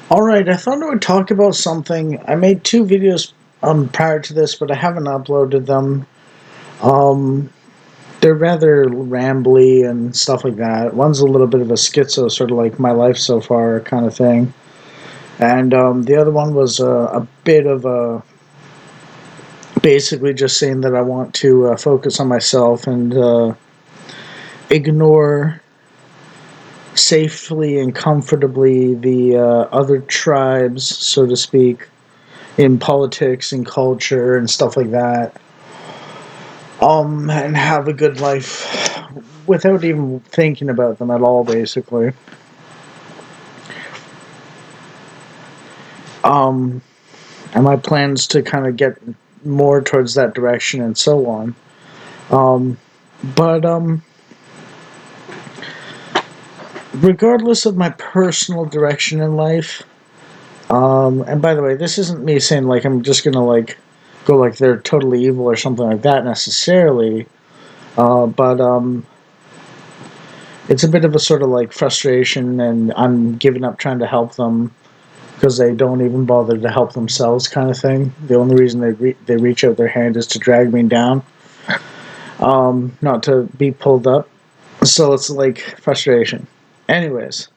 Alright, I thought I would talk about something. I made two videos prior to this, but I haven't uploaded them. Um they're rather rambly and stuff like that. One's a little bit of a schizo, sort of like my life so far kind of thing. And the other one was a bit of a basically just saying that I want to focus on myself and ignore safely and comfortably the other tribes, so to speak, in politics and culture and stuff like that, and have a good life without even thinking about them at all, basically. Um, and my plans to kind of get more towards that direction and so on. Um, but regardless of my personal direction in life, and by the way, this isn't me saying like I'm just gonna like go like they're totally evil or something like that necessarily. But it's a bit of a sort of like frustration, and I'm giving up trying to help them because they don't even bother to help themselves, kind of thing. The only reason they reach out their hand is to drag me down, not to be pulled up. So it's like frustration. Anyways,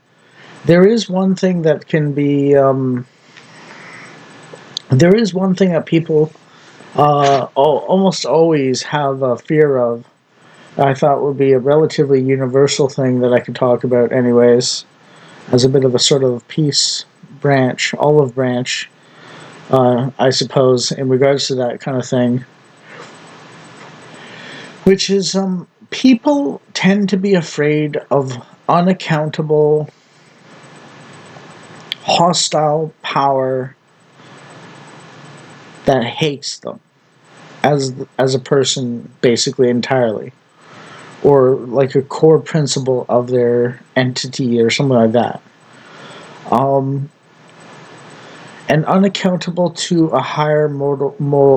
there is one thing that can be. There is one thing that people almost always have a fear of. I thought would be a relatively universal thing that I could talk about, anyways, as a bit of a sort of peace branch, olive branch, I suppose, in regards to that kind of thing, which is people tend to be afraid of unaccountable, hostile power that hates them as a person, basically entirely, or like a core principle of their entity or something like that. Um, and unaccountable to a higher moral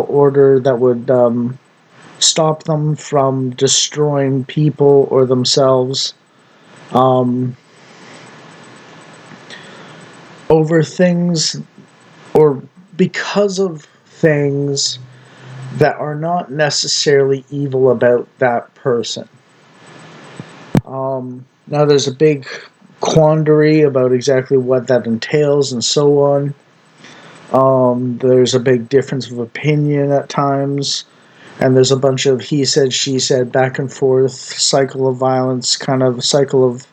order that would stop them from destroying people or themselves, um, over things or because of things that are not necessarily evil about that person. Now, there's a big quandary about exactly what that entails and so on. There's a big difference of opinion at times, and there's a bunch of he said, she said, back and forth, cycle of violence, kind of cycle of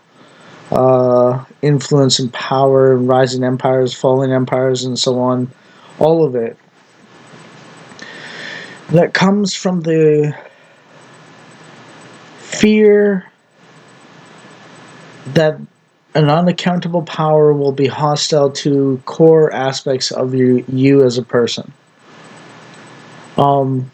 influence and power, and rising empires, falling empires, and so on. All of it that comes from the fear that an unaccountable power will be hostile to core aspects of you as a person. Um,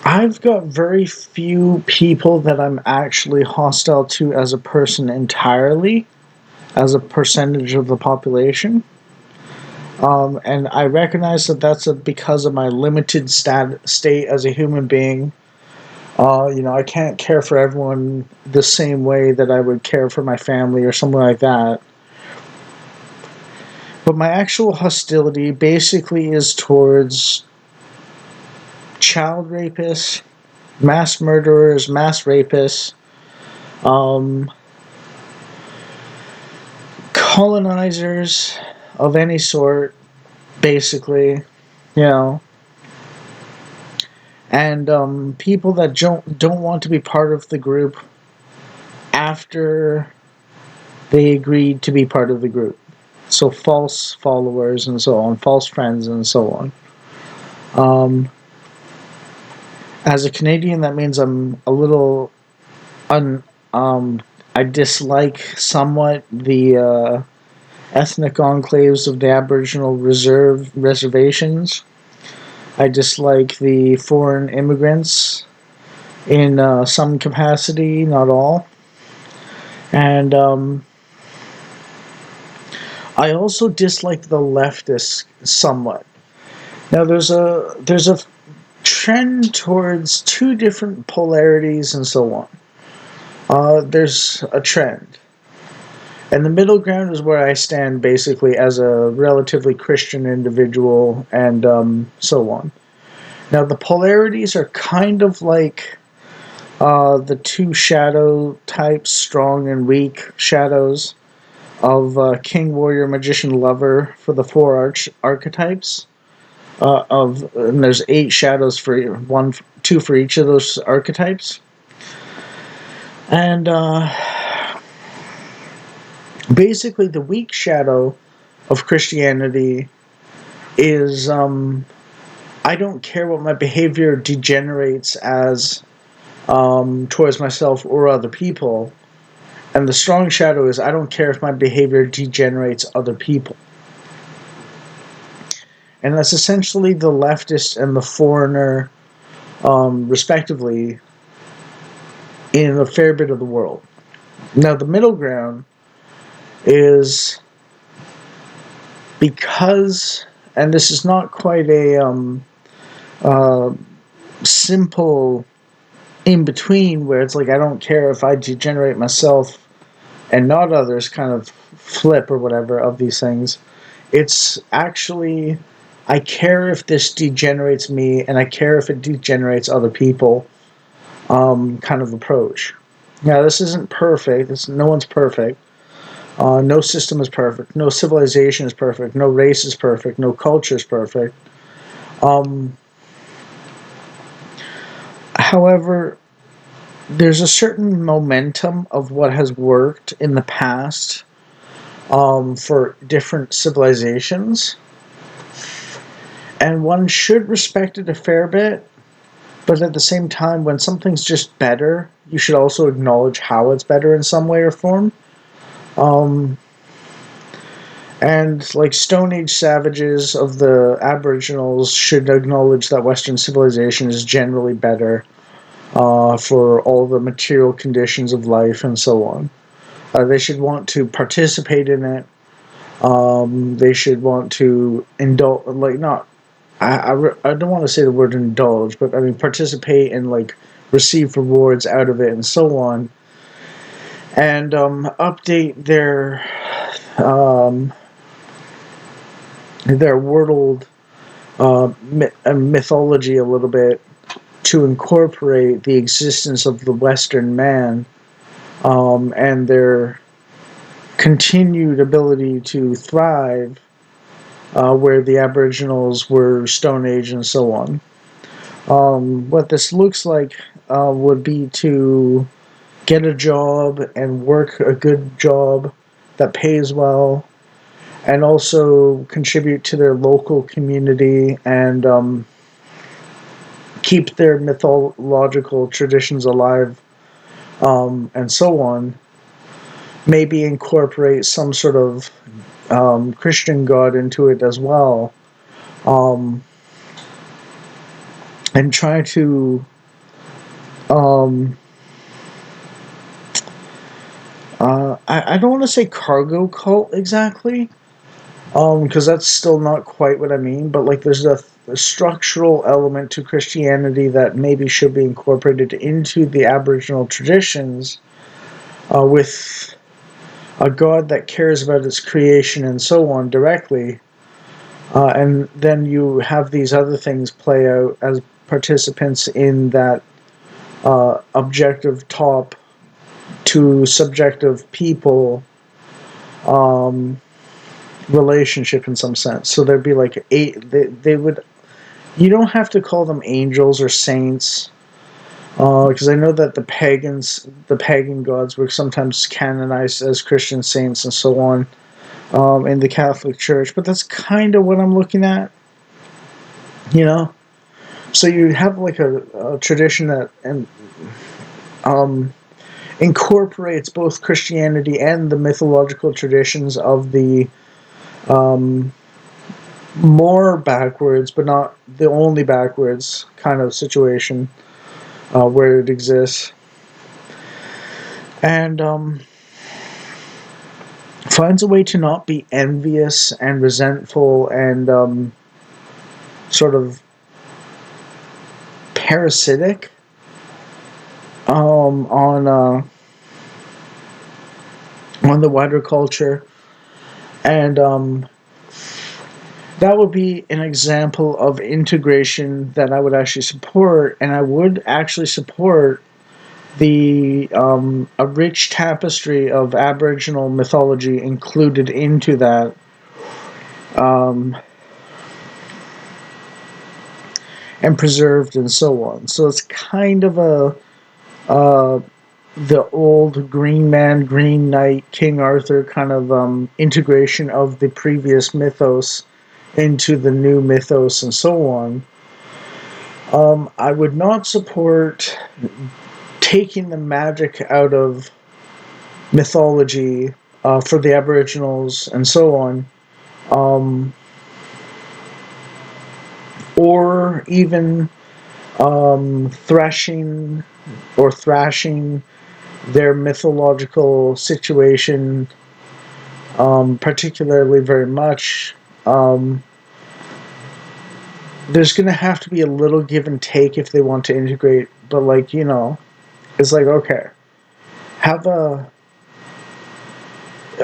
I've got very few people that I'm actually hostile to as a person entirely, as a percentage of the population. And I recognize that that's because of my limited state as a human being. I can't care for everyone the same way that I would care for my family or something like that. But my actual hostility basically is towards child rapists, mass murderers, mass rapists, um, colonizers of any sort, basically, you know, and people that don't want to be part of the group after they agreed to be part of the group. So false followers and so on, false friends and so on. Um, as a Canadian, that means I'm a little un. I dislike somewhat the ethnic enclaves of the Aboriginal reservations. I dislike the foreign immigrants in some capacity, not all, and I also dislike the leftists somewhat. Now, there's a trend towards two different polarities and so on. There's a trend. And the middle ground is where I stand basically as a relatively Christian individual and so on. Now, the polarities are kind of like the two shadow types, strong and weak shadows of King, Warrior, Magician, Lover for the four archetypes. And there's eight shadows for one, two for each of those archetypes. And basically, the weak shadow of Christianity is I don't care what my behavior degenerates as towards myself or other people. And the strong shadow is I don't care if my behavior degenerates other people. And that's essentially the leftist and the foreigner, respectively, in a fair bit of the world. Now, the middle ground is because, and this is not quite a uh, simple in between where it's like I don't care if I degenerate myself and not others kind of flip or whatever of these things. It's actually I care if this degenerates me and I care if it degenerates other people kind of approach. Now this isn't perfect. No one's perfect. No system is perfect. No civilization is perfect. No race is perfect. No culture is perfect. Um, However, there's a certain momentum of what has worked in the past for different civilizations, and one should respect it a fair bit. But at the same time, when something's just better, you should also acknowledge how it's better in some way or form. Um, and like Stone Age savages of the Aboriginals should acknowledge that Western civilization is generally better for all the material conditions of life and so on. They should want to participate in it. They should want to indulge, like not. I don't want to say the word indulge, but I mean participate and like receive rewards out of it and so on, and update um, their world mythology a little bit to incorporate the existence of the Western man and their continued ability to thrive where the Aboriginals were Stone Age and so on. What this looks like would be to get a job and work a good job that pays well, and also contribute to their local community and keep their mythological traditions alive and so on. Maybe incorporate some sort of Christian God into it as well, um, and try to um, I don't want to say cargo cult exactly, because that's still not quite what I mean. But like, there's a structural element to Christianity that maybe should be incorporated into the Aboriginal traditions, with a God that cares about its creation and so on directly, and then you have these other things play out as participants in that objective top to subjective people um, relationship in some sense. So there'd be like eight. They would. You don't have to call them angels or saints, because I know that the pagan gods, were sometimes canonized as Christian saints and so on in the Catholic Church. But that's kind of what I'm looking at, you know. So you have like a tradition that um, incorporates both Christianity and the mythological traditions of the um, more backwards, but not the only backwards kind of situation where it exists, and finds a way to not be envious and resentful and sort of parasitic on on the wider culture. And that would be an example of integration that I would actually support, and I would actually support the a rich tapestry of Aboriginal mythology included into that, um, and preserved and so on. So it's kind of a uh, the old Green Man, Green Knight, King Arthur kind of integration of the previous mythos into the new mythos and so on. I would not support taking the magic out of mythology for the Aboriginals and so on, um, or even thrashing or thrashing their mythological situation, particularly very much. Um, there's going to have to be a little give and take if they want to integrate, but like, it's like, okay, have a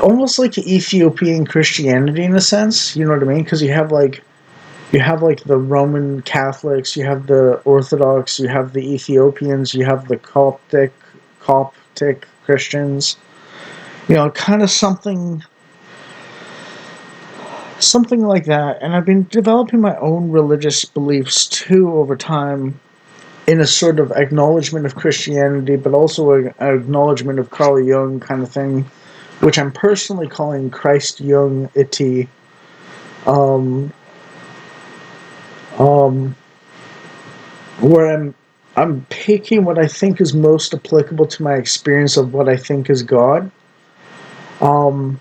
almost like Ethiopian Christianity in a sense, you know what I mean? Because you have like the Roman Catholics, you have the Orthodox, you have the Ethiopians, you have the Coptic Christians. Kind of something like that. And I've been developing my own religious beliefs too over time, in a sort of acknowledgement of Christianity, but also an acknowledgement of Carl Jung kind of thing, which I'm personally calling Christ Jung-ity. Um, um, where I'm picking what I think is most applicable to my experience of what I think is God. Um,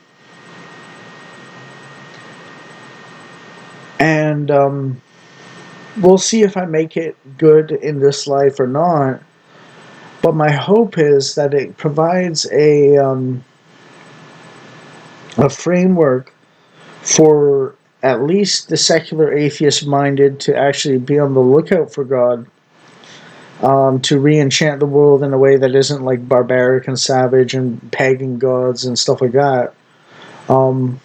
and we'll see if I make it good in this life or not. But my hope is that it provides a framework for at least the secular atheist minded to actually be on the lookout for God, to re-enchant the world in a way that isn't like barbaric and savage and pagan gods and stuff like that. Um,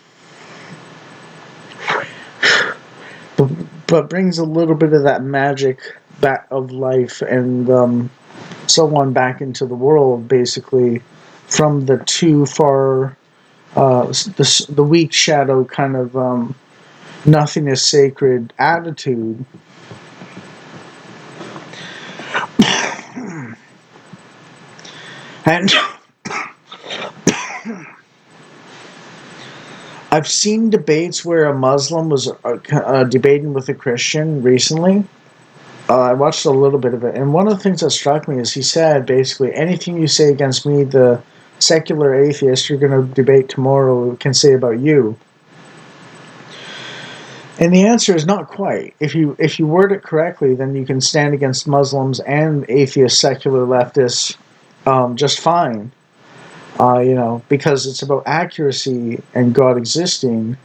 but, but brings a little bit of that magic back of life and so on back into the world, basically, from the too far, the weak shadow kind of nothing is sacred attitude. And I've seen debates where a Muslim was debating with a Christian recently. I watched a little bit of it, and one of the things that struck me is he said basically anything you say against me, the secular atheist you're going to debate tomorrow, can say about you. And the answer is not quite. If you word it correctly, then you can stand against Muslims and atheist secular leftists just fine. Because it's about accuracy and God existing,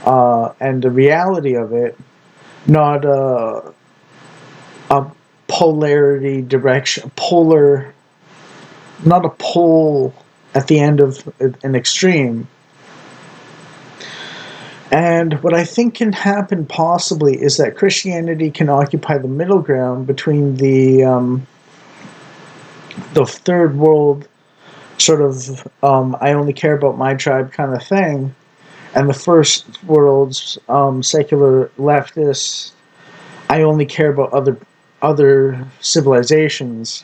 and the reality of it, not a polarity direction, not a pole at the end of an extreme. And what I think can happen possibly is that Christianity can occupy the middle ground between the third world sort of I only care about my tribe kind of thing, and the first world's secular leftists I only care about other civilizations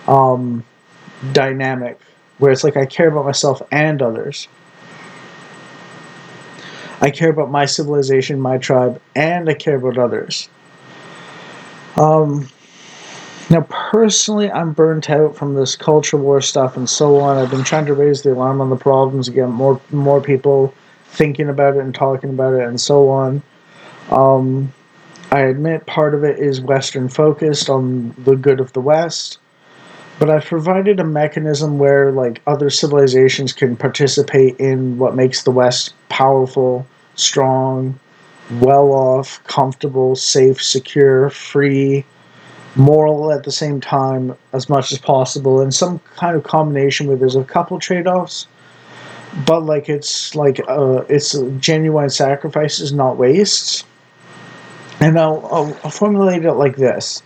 um, dynamic, where it's like I care about myself and others. I care about my civilization, my tribe, and I care about others. Um, Now, personally, I'm burnt out from this culture war stuff and so on. I've been trying to raise the alarm on the problems, get more people thinking about it and talking about it and so on. Um, I admit part of it is Western focused on the good of the West, but I've provided a mechanism where like other civilizations can participate in what makes the West powerful, strong, well off, comfortable, safe, secure, free, moral at the same time as much as possible, and some kind of combination where there's a couple trade offs. but like it's genuine sacrifices, not wastes. And I'll formulate it like this.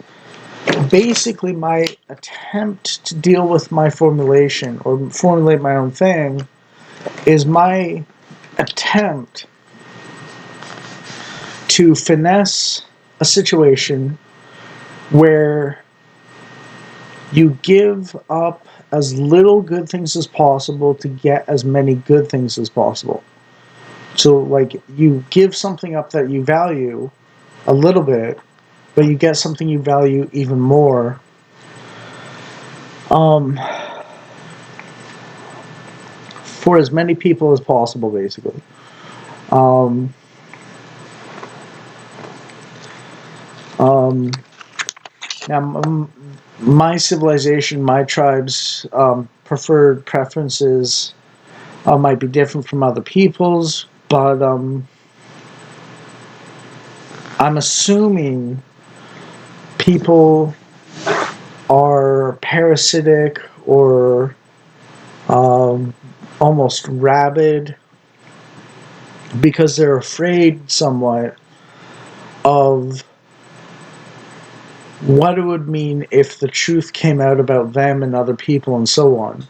Basically, my attempt to deal with my formulation or formulate my own thing is my attempt to finesse a situation where you give up as little good things as possible to get as many good things as possible. So, like, you give something up that you value a little bit, but you get something you value even more. Um, for as many people as possible, basically. Um, um, now, my civilization, my tribe's preferred preferences might be different from other people's, but I'm assuming people are parasitic or um, almost rabid because they're afraid somewhat of what it would mean if the truth came out about them and other people and so on.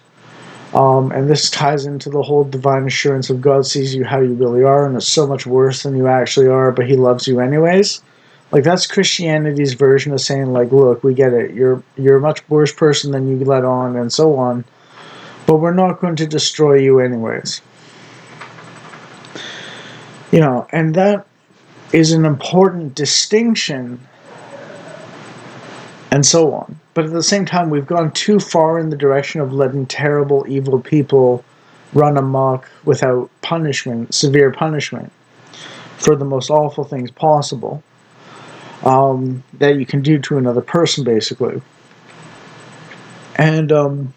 And this ties into the whole divine assurance of God sees you how you really are, and it's so much worse than you actually are, but He loves you anyways. Like that's Christianity's version of saying, like, look, we get it. You're a much worse person than you let on, and so on. But we're not going to destroy you anyways. You know, and that is an important distinction, and so on. But at the same time, we've gone too far in the direction of letting terrible, evil people run amok without punishment, severe punishment, for the most awful things possible that you can do to another person, basically. And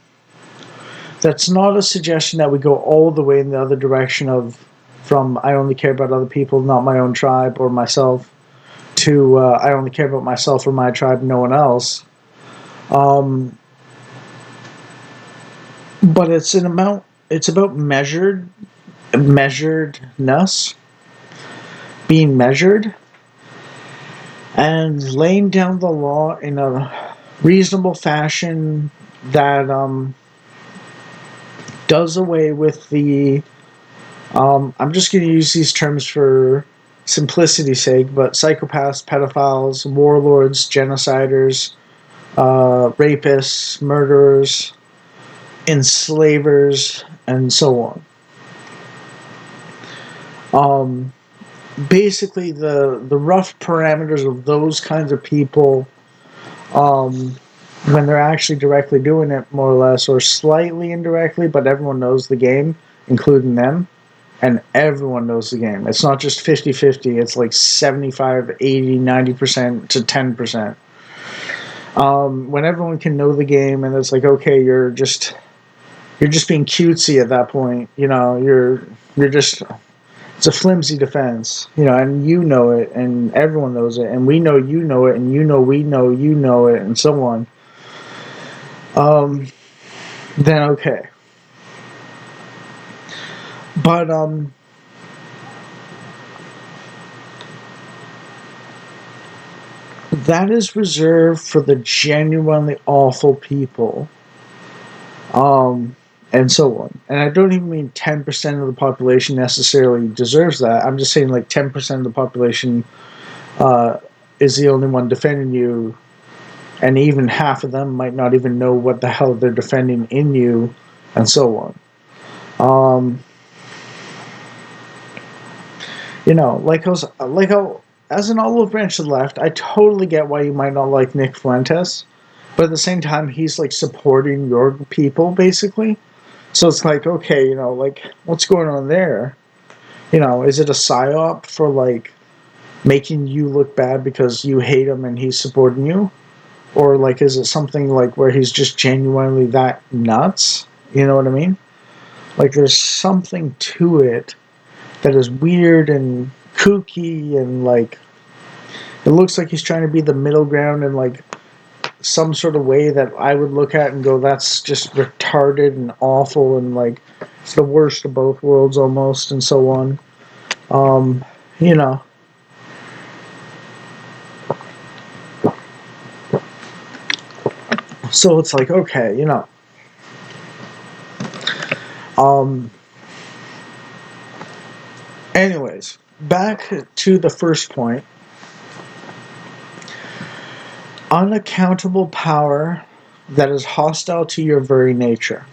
that's not a suggestion that we go all the way in the other direction of from I only care about other people, not my own tribe or myself, to I only care about myself or my tribe, no one else. Um, but it's an amount. It's about measuredness, being measured, and laying down the law in a reasonable fashion that does away with the. I'm just going to use these terms for simplicity's sake, but psychopaths, pedophiles, warlords, genociders, rapists, murderers, enslavers, and so on. Um, Basically, the rough parameters of those kinds of people, um, when they're actually directly doing it, more or less, or slightly indirectly, but everyone knows the game, including them, and everyone knows the game. It's not just 50-50, it's like 75, 80, 90% to 10%. When everyone can know the game and it's like, okay, you're just being cutesy at that point. You know, you're just it's a flimsy defense, you know, and you know it, and everyone knows it, and we know you know it, and you know we know you know it, and so on. Um, then okay, but that is reserved for the genuinely awful people. Um, and so on. And I don't even mean 10% of the population necessarily deserves that. I'm just saying like 10% of the population uh, is the only one defending you, and even half of them might not even know what the hell they're defending in you, and so on. Um, you know, as an olive branch to the left, I totally get why you might not like Nick Fuentes, but at the same time, he's like supporting your people basically. So it's like, okay, you know, like what's going on there? You know, is it a psyop for like making you look bad because you hate him and he's supporting you? Or like is it something like where he's just genuinely that nuts? You know what I mean? Like there's something to it that is weird and kooky and like it looks like he's trying to be the middle ground and like some sort of way that I would look at and go, that's just retarded and awful and like it's the worst of both worlds almost and so on. Um, you know, so it's like, okay, Um, anyways, back to the first point. Unaccountable power that is hostile to your very nature.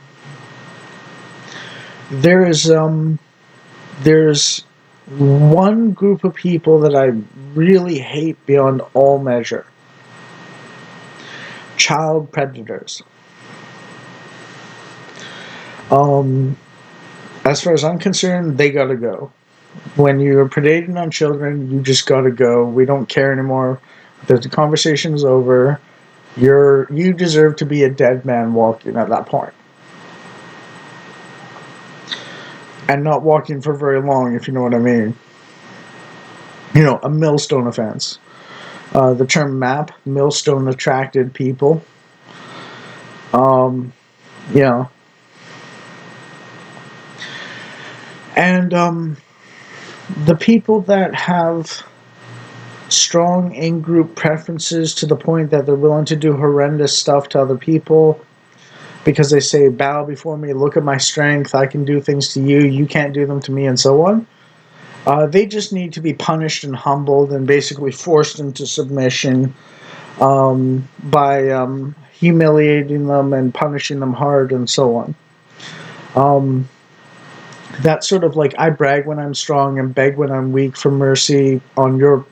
There is there's one group of people that I really hate beyond all measure. Child predators. Um, as far as I'm concerned, they gotta go. When you're predating on children, you just gotta go. We don't care anymore. The conversation is over. You deserve to be a dead man walking at that point. And not walking for very long, if you know what I mean. A millstone offense. The term map, millstone attracted people. Um, you know, and the people that have strong in-group preferences to the point that they're willing to do horrendous stuff to other people because they say, bow before me, look at my strength, I can do things to you, you can't do them to me, and so on. They just need to be punished and humbled and basically forced into submission by humiliating them and punishing them hard and so on. That sort of like I brag when I'm strong and beg when I'm weak for mercy on your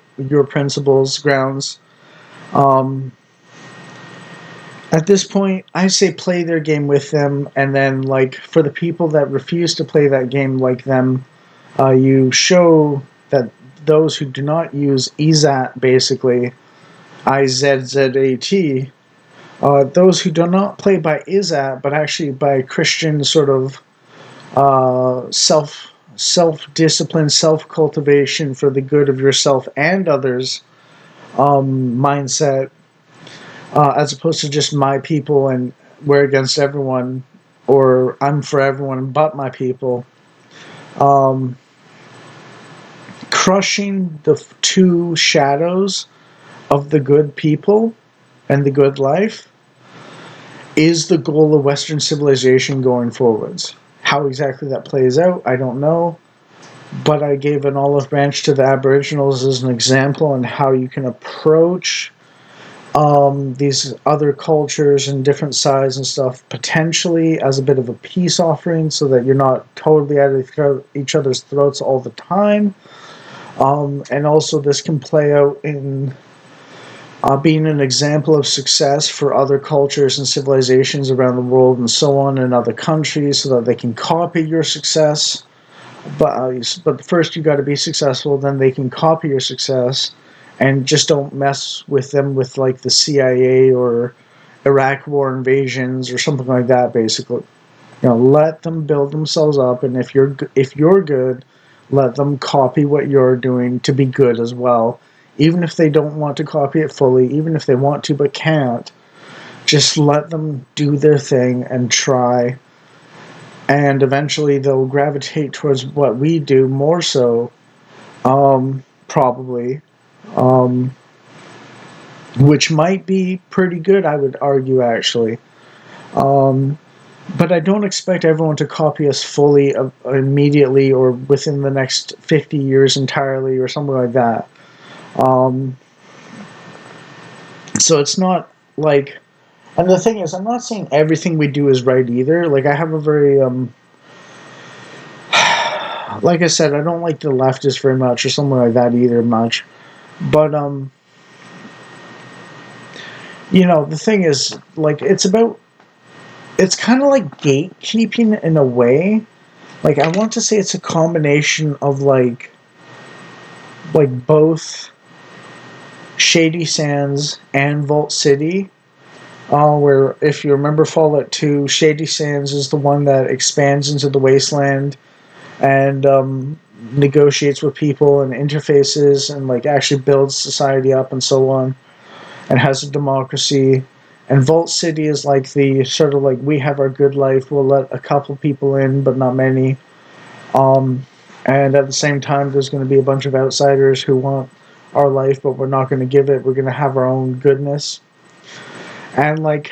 principles grounds. Um, at this point, I say play their game with them, and then like for the people that refuse to play that game like them, you show that those who do not use IZAT, basically IZZAT, those who do not play by IZAT, but actually by Christian sort of self discipline, self cultivation for the good of yourself and others mindset, as opposed to just my people and we're against everyone, or I'm for everyone but my people. Um, Crushing the two shadows of the good people and the good life is the goal of Western civilization going forwards. How exactly that plays out, I don't know. But I gave an olive branch to the Aboriginals as an example on how you can approach these other cultures and different sides and stuff potentially as a bit of a peace offering so that you're not totally at each other's throats all the time. And also, this can play out in being an example of success for other cultures and civilizations around the world and so on in other countries so that they can copy your success. But first, you got to be successful, then they can copy your success. And just don't mess with them with like the CIA or Iraq war invasions or something like that. Basically, let them build themselves up, and if you're good, let them copy what you're doing to be good as well. Even if they don't want to copy it fully, even if they want to but can't, just let them do their thing and try. And eventually they'll gravitate towards what we do more so, probably. Um, which might be pretty good, I would argue, actually. Um, but I don't expect everyone to copy us fully immediately or within the next 50 years entirely or something like that. Um, so it's not like, and the thing is, I'm not saying everything we do is right either. Like I have a very, like I said, I don't like the leftists very much or something like that either much. But the thing is, like, it's kind of like gatekeeping in a way. Like I want to say it's a combination of like both Shady Sands and Vault City. Where if you remember Fallout 2, Shady Sands is the one that expands into the wasteland and negotiates with people and interfaces and like actually builds society up and so on and has a democracy. And Vault City is like the sort of like we have our good life. We'll let a couple people in, but not many. Um, and at the same time, there's going to be a bunch of outsiders who want our life, but we're not going to give it. We're going to have our own goodness. And like,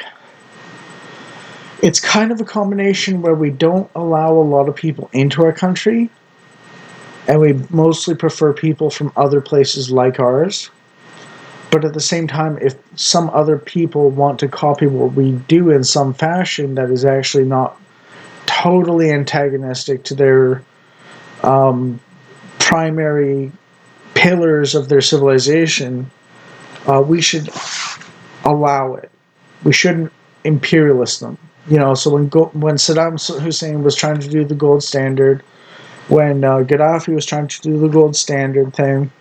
it's kind of a combination where we don't allow a lot of people into our country, and we mostly prefer people from other places like ours. But at the same time, if some other people want to copy what we do in some fashion that is actually not totally antagonistic to their um, primary pillars of their civilization, we should allow it. We shouldn't imperialist them. So when Saddam Hussein was trying to do the gold standard, when Gaddafi was trying to do the gold standard thing,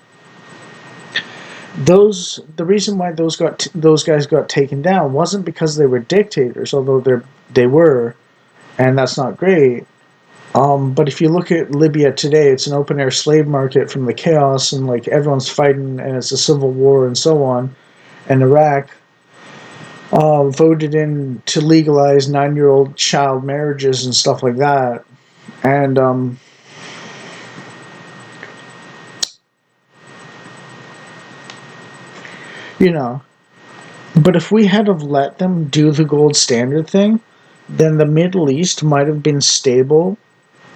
the reason why those guys got taken down wasn't because they were dictators, although they were, and that's not great. But if you look at Libya today, it's an open air slave market from the chaos, and like everyone's fighting, and it's a civil war and so on. And Iraq voted in to legalize 9-year-old child marriages and stuff like that. And you know, but if we had have let them do the gold standard thing, then the Middle East might have been stable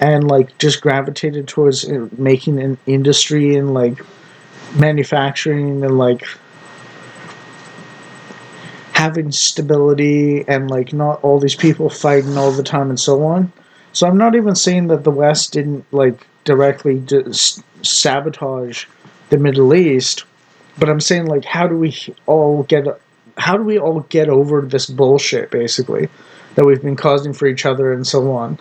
and like just gravitated towards making an industry and like manufacturing and like having stability and like not all these people fighting all the time and so on. So I'm not even saying that the West didn't like directly sabotage the Middle East, but I'm saying like how do we all get over this bullshit basically that we've been causing for each other and so on.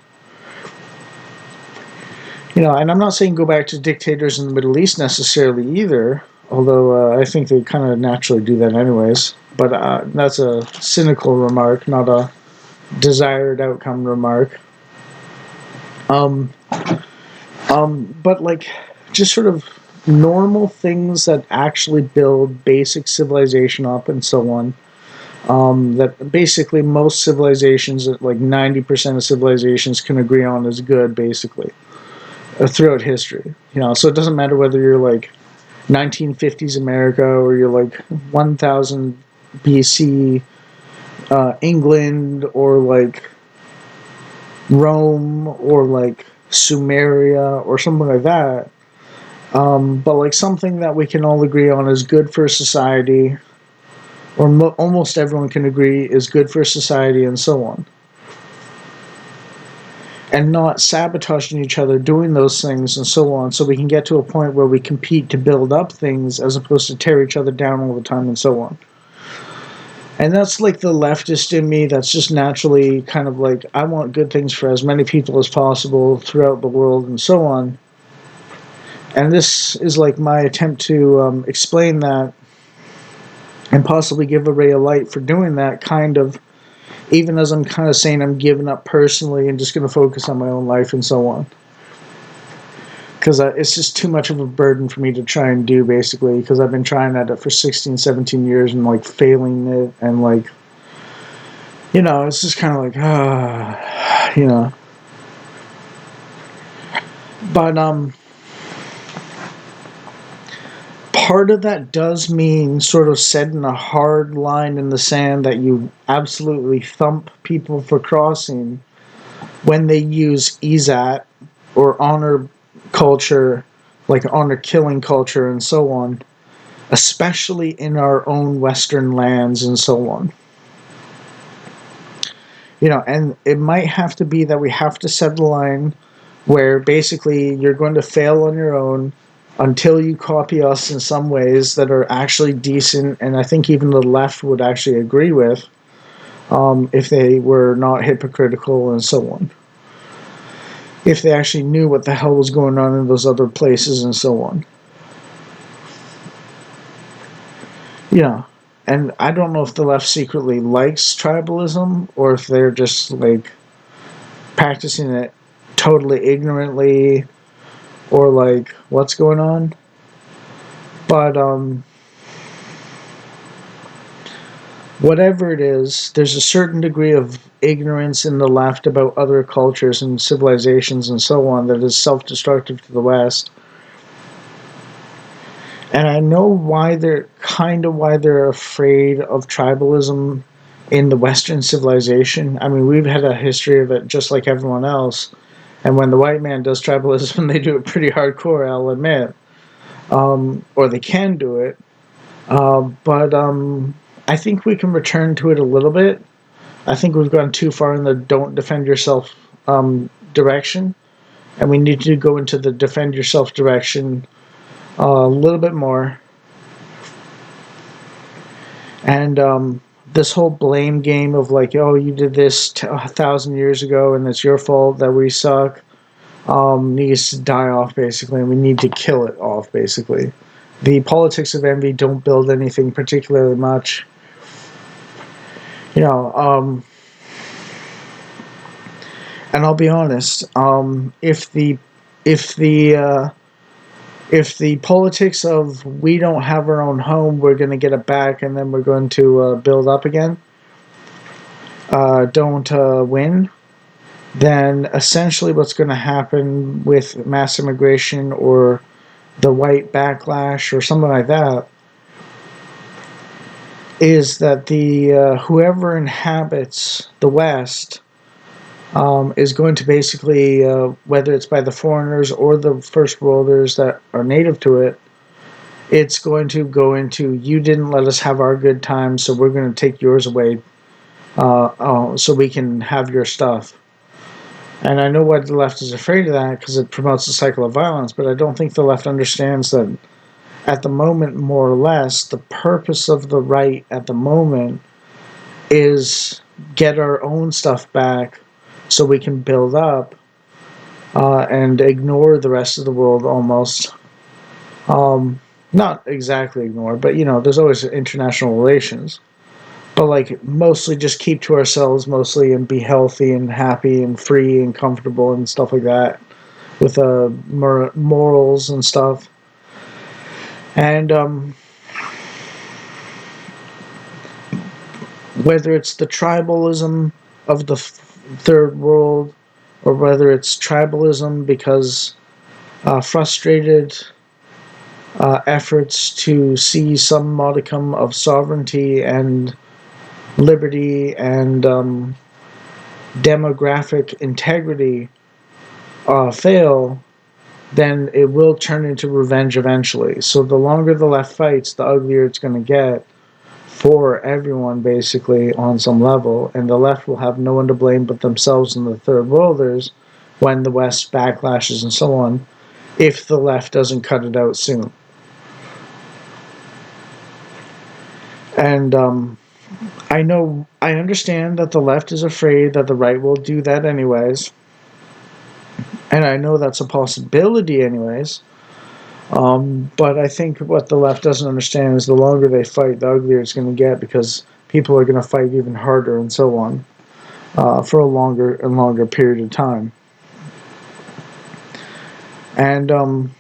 And I'm not saying go back to dictators in the Middle East necessarily either, although I think they kind of naturally do that anyways. But that's a cynical remark, not a desired outcome remark. Um, but like, just sort of normal things that actually build basic civilization up and so on. That basically most civilizations, like 90% of civilizations, can agree on is good, basically throughout history. So it doesn't matter whether you're like 1950s America or you're like 1000 BC England or like Rome or like Sumeria or something like that. But like something that we can all agree on is good for society, or almost everyone can agree is good for society, and so on. And not sabotaging each other doing those things and so on, so we can get to a point where we compete to build up things as opposed to tear each other down all the time and so on. And that's like the leftist in me that's just naturally kind of like, I want good things for as many people as possible throughout the world and so on. And this is like my attempt to explain that and possibly give a ray of light for doing that, kind of, even as I'm kind of saying I'm giving up personally and just going to focus on my own life and so on. Because it's just too much of a burden for me to try and do, basically, because I've been trying at it for 16, 17 years and like failing it, and like, it's just kind of like, But part of that does mean sort of setting a hard line in the sand that you absolutely thump people for crossing when they use EZAT or honor culture, like honor killing culture and so on, especially in our own Western lands and so on. And it might have to be that we have to set the line where basically you're going to fail on your own until you copy us in some ways that are actually decent, and I think even the left would actually agree with, if they were not hypocritical and so on. If they actually knew what the hell was going on in those other places and so on. And I don't know if the left secretly likes tribalism or if they're just like practicing it totally ignorantly or like what's going on. But whatever it is, there's a certain degree of ignorance in the left about other cultures and civilizations and so on that is self-destructive to the West. And I know why they're afraid of tribalism in the Western civilization. I mean, we've had a history of it just like everyone else. And when the white man does tribalism, they do it pretty hardcore, I'll admit. Or they can do it. But I think we can return to it a little bit. I think we've gone too far in the don't defend yourself direction. And we need to go into the defend yourself direction a little bit more. And this whole blame game of like, oh, you did this 1,000 years ago and it's your fault that we suck, needs to die off basically, and we need to kill it off basically. The politics of envy don't build anything particularly much. You know, and I'll be honest, if the if the politics of we don't have our own home, we're going to get it back, and then we're going to build up again, don't win, then essentially what's going to happen with mass immigration or the white backlash or something like that is that the whoever inhabits the West is going to basically, whether it's by the foreigners or the first worlders that are native to it, it's going to go into you didn't let us have our good times, so we're going to take yours away, so we can have your stuff. And I know why the left is afraid of that because it promotes a cycle of violence, but I don't think the left understands that at the moment, more or less, the purpose of the right at the moment is get our own stuff back so we can build up and ignore the rest of the world almost. Not exactly ignore, but you know, there's always international relations. But like mostly just keep to ourselves mostly and be healthy and happy and free and comfortable and stuff like that with morals and stuff. And whether it's the tribalism of the third world or whether it's tribalism because frustrated efforts to see some modicum of sovereignty and liberty and demographic integrity fail, then it will turn into revenge eventually. So the longer the left fights, the uglier it's going to get for everyone, basically, on some level. And the left will have no one to blame but themselves and the third worlders when the West backlashes and so on, if the left doesn't cut it out soon. And I understand that the left is afraid that the right will do that anyways. And I know that's a possibility anyways. But I think what the left doesn't understand is the longer they fight, the uglier it's going to get because people are going to fight even harder and so on for a longer and longer period of time. And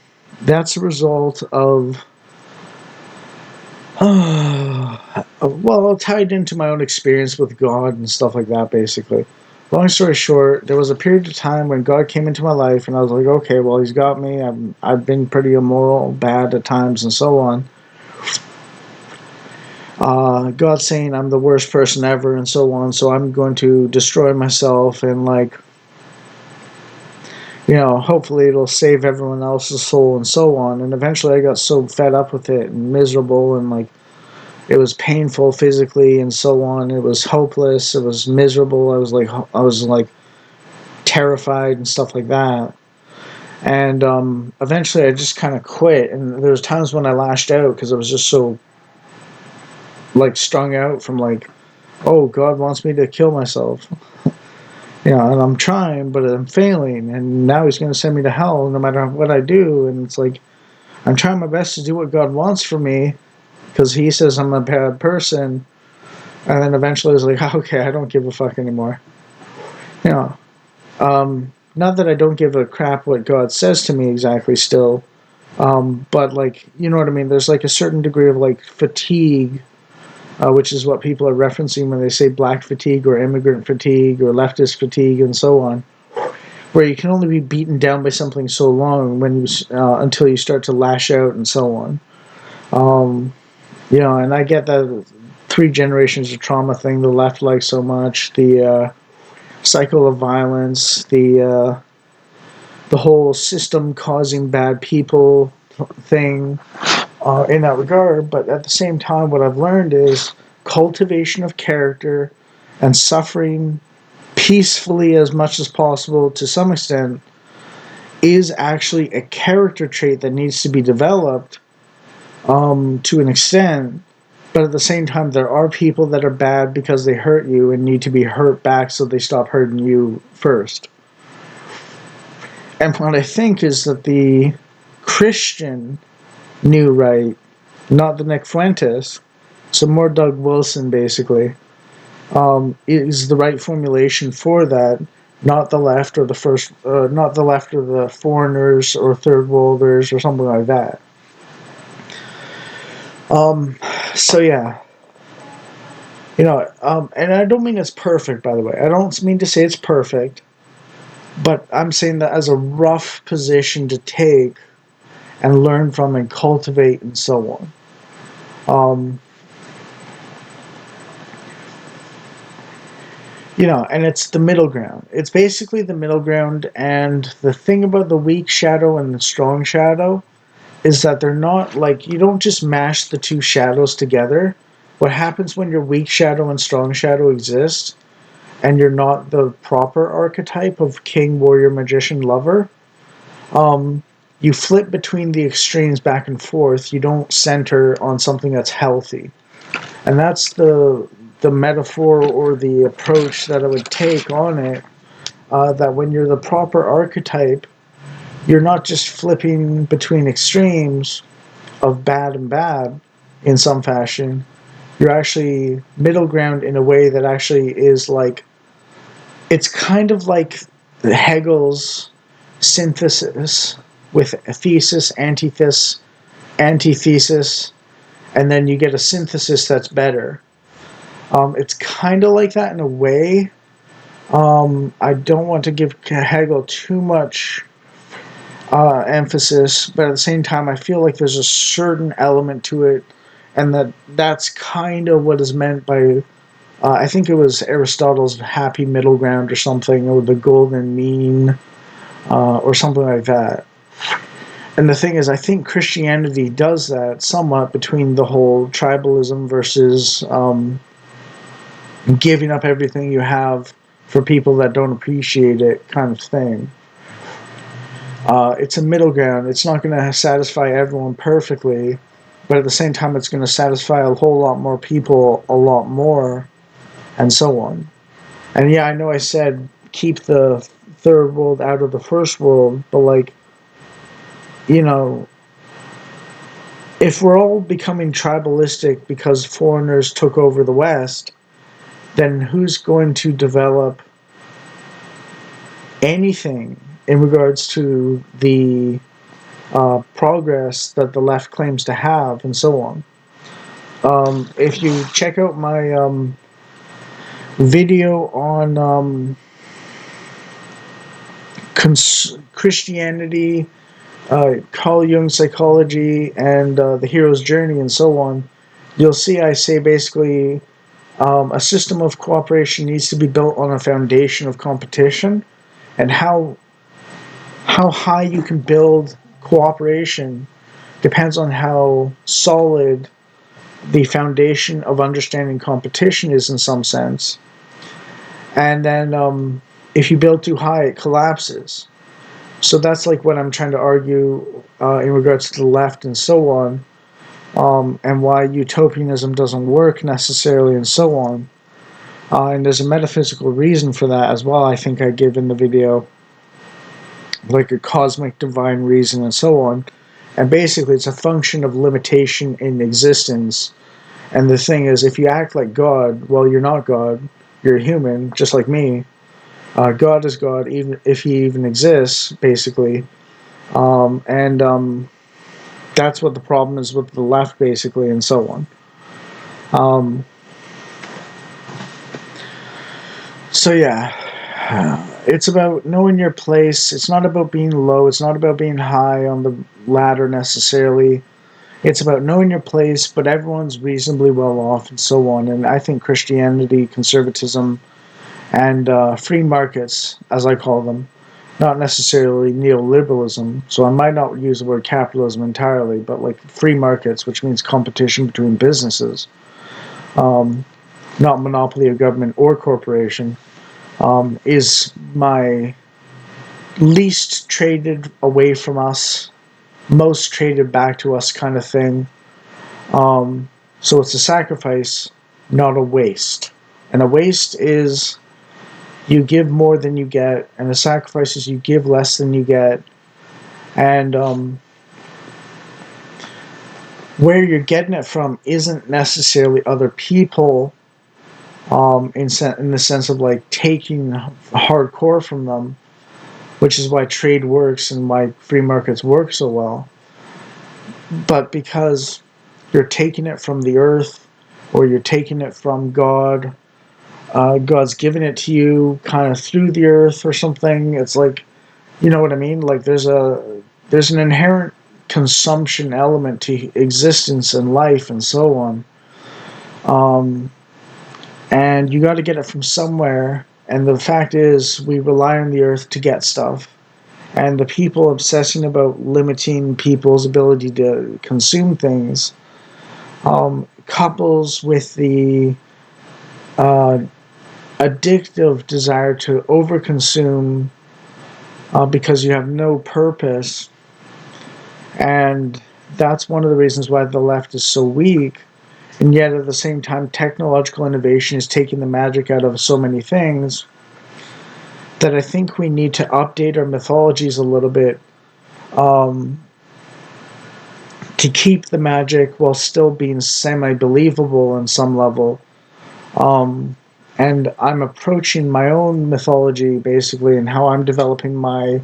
that's a result of well, tied into my own experience with God and stuff like that, basically. Long story short, there was a period of time when God came into my life, and I was like, okay, well, He's got me. I've been pretty immoral, bad at times, and so on. God saying I'm the worst person ever, and so on, so I'm going to destroy myself, and, like, you know, hopefully it'll save everyone else's soul, and so on. And eventually I got so fed up with it, and miserable, and, like, it was painful physically and so on. It was hopeless. It was miserable. I was like terrified and stuff like that. And eventually, I just kind of quit. And there was times when I lashed out because I was just so like strung out from like, oh, God wants me to kill myself. You know, and I'm trying, but I'm failing. And now He's going to send me to hell no matter what I do. And it's like I'm trying my best to do what God wants for me, because He says I'm a bad person, and then eventually I was like, okay, I don't give a fuck anymore. You know, not that I don't give a crap what God says to me exactly still, but like, you know what I mean? There's like a certain degree of like fatigue which is what people are referencing when they say black fatigue or immigrant fatigue or leftist fatigue and so on, where you can only be beaten down by something so long until you start to lash out and so on. And I get that three generations of trauma thing the left likes so much, the cycle of violence, the whole system causing bad people thing in that regard. But at the same time, what I've learned is cultivation of character and suffering peacefully as much as possible to some extent is actually a character trait that needs to be developed to an extent. But at the same time, there are people that are bad because they hurt you and need to be hurt back so they stop hurting you first. And what I think is that the Christian new right, not the Nick Fuentes, so more Doug Wilson basically, is the right formulation for that. Not the left or not the left or the foreigners or third worlders or something like that. So yeah, and I don't mean it's perfect, by the way. I don't mean to say it's perfect, but I'm saying that as a rough position to take and learn from and cultivate and so on. And it's the middle ground. It's basically the middle ground, and the thing about the weak shadow and the strong shadow is that they're not like, you don't just mash the two shadows together. What happens when your weak shadow and strong shadow exist, and you're not the proper archetype of king, warrior, magician, lover, you flip between the extremes back and forth. You don't center on something that's healthy. And that's the metaphor or the approach that I would take on it, that when you're the proper archetype, you're not just flipping between extremes of bad and bad in some fashion. You're actually middle ground in a way that actually is like, it's kind of like Hegel's synthesis with a thesis, antithesis, and then you get a synthesis that's better. It's kind of like that in a way. I don't want to give Hegel too much emphasis, but at the same time, I feel like there's a certain element to it, and that's kind of what is meant by, I think it was Aristotle's happy middle ground or something, or the golden mean, or something like that. And the thing is, I think Christianity does that somewhat between the whole tribalism versus giving up everything you have for people that don't appreciate it kind of thing. It's a middle ground. It's not going to satisfy everyone perfectly, but at the same time, it's going to satisfy a whole lot more people a lot more, and so on. And yeah, I know I said keep the third world out of the first world, but like, if we're all becoming tribalistic because foreigners took over the West, then who's going to develop anything in regards to the progress that the left claims to have, and so on? If you check out my video on Christianity, Carl Jung's psychology, and the hero's journey, and so on, you'll see I say basically a system of cooperation needs to be built on a foundation of competition, and how high you can build cooperation depends on how solid the foundation of understanding competition is in some sense. And then if you build too high, it collapses. So that's like what I'm trying to argue in regards to the left and so on, and why utopianism doesn't work necessarily and so on. And there's a metaphysical reason for that as well, I think I give in the video, like a cosmic divine reason and so on. And basically, it's a function of limitation in existence. And the thing is, if you act like God, well, you're not God. You're a human, just like me. God is God, even if he even exists, basically. And that's what the problem is with the left, basically, and so on. So yeah, it's about knowing your place. It's not about being low. It's not about being high on the ladder necessarily. It's about knowing your place, but everyone's reasonably well off and so on. And I think Christianity, conservatism, and free markets, as I call them, not necessarily neoliberalism. So I might not use the word capitalism entirely, but like free markets, which means competition between businesses, um, not monopoly of government or corporation, is my least traded away from us, most traded back to us kind of thing. Um, so it's a sacrifice, not a waste. And a waste is you give more than you get, and a sacrifice is you give less than you get. And where you're getting it from isn't necessarily other people, in the sense of like taking hardcore from them, which is why trade works and why free markets work so well. But because you're taking it from the earth, or you're taking it from God, God's giving it to you kind of through the earth or something. It's like, you know what I mean? Like there's an inherent consumption element to existence and life and so on. Um, and you got to get it from somewhere. And the fact is, we rely on the earth to get stuff. And the people obsessing about limiting people's ability to consume things, couples with the uh, addictive desire to overconsume, because you have no purpose. And that's one of the reasons why the left is so weak. And yet, at the same time, technological innovation is taking the magic out of so many things that I think we need to update our mythologies a little bit, um, to keep the magic while still being semi believable on some level. Um, and I'm approaching my own mythology basically, and how I'm developing my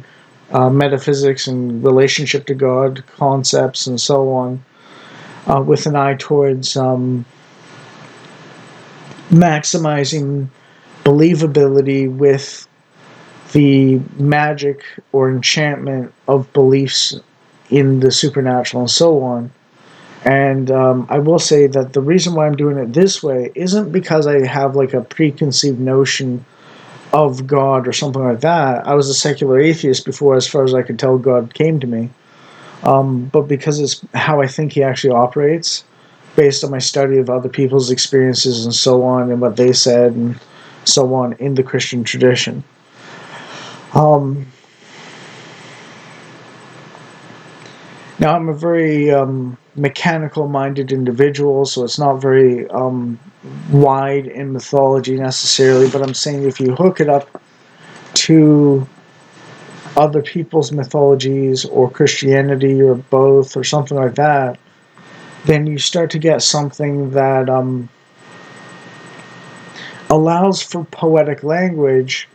metaphysics and relationship to God concepts and so on, with an eye towards maximizing believability with the magic or enchantment of beliefs in the supernatural and so on. And I will say that the reason why I'm doing it this way isn't because I have like a preconceived notion of God or something like that. I was a secular atheist before, as far as I could tell, God came to me. But because it's how I think He actually operates, based on my study of other people's experiences and so on, and what they said and so on in the Christian tradition. Um, Now, I'm a very mechanical minded individual, so it's not very wide in mythology necessarily, but I'm saying if you hook it up to other people's mythologies or Christianity or both or something like that, then you start to get something that allows for poetic language,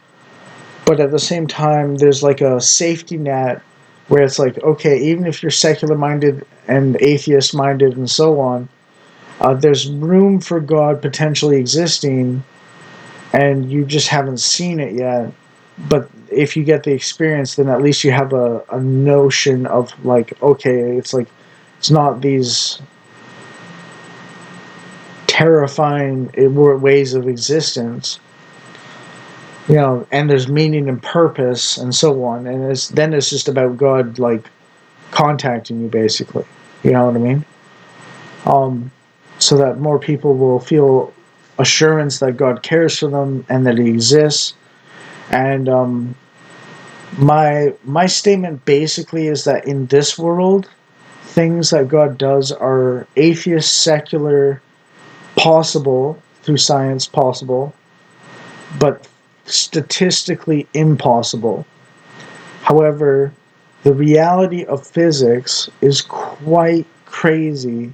but at the same time, there's like a safety net where it's like, okay, even if you're secular minded and atheist minded and so on, there's room for God potentially existing, and you just haven't seen it yet. But if you get the experience, then at least you have a notion of like, okay, it's like it's not these terrifying ways of existence, and there's meaning and purpose and so on. And it's just about God like contacting you, basically. You know what I mean? Um, so that more people will feel assurance that God cares for them and that He exists. And my statement basically is that in this world, things that God does are atheist, secular, possible through science, possible, but statistically impossible. However, the reality of physics is quite crazy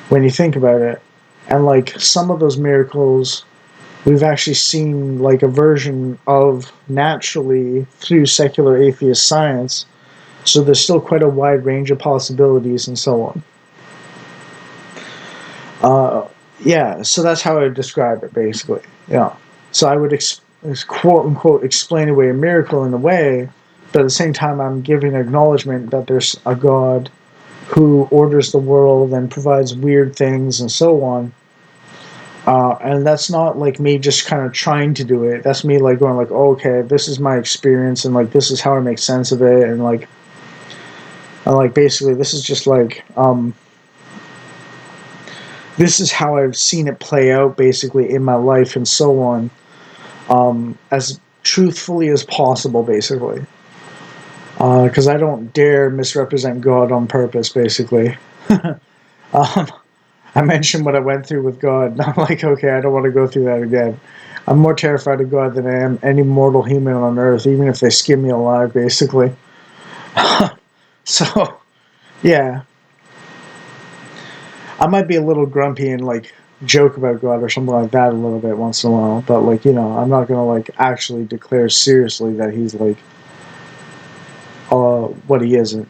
when you think about it. And like some of those miracles we've actually seen like a version of naturally through secular atheist science. So there's still quite a wide range of possibilities and so on. Uh, yeah, so that's how I would describe it basically. Yeah. So I would quote unquote explain away a miracle in a way, but at the same time I'm giving acknowledgement that there's a God who orders the world and provides weird things and so on. And that's not like me just kind of trying to do it. That's me like going like, oh, okay, this is my experience, and like this is how I make sense of it, and like basically this is just like this is how I've seen it play out basically in my life and so on, as truthfully as possible, basically. Because I don't dare misrepresent God on purpose, basically. um, I mentioned what I went through with God, and I'm like, okay, I don't want to go through that again. I'm more terrified of God than I am any mortal human on earth, even if they skin me alive, basically. So, yeah, I might be a little grumpy and like joke about God or something like that a little bit once in a while, but like, I'm not gonna like actually declare seriously that he's like what he isn't.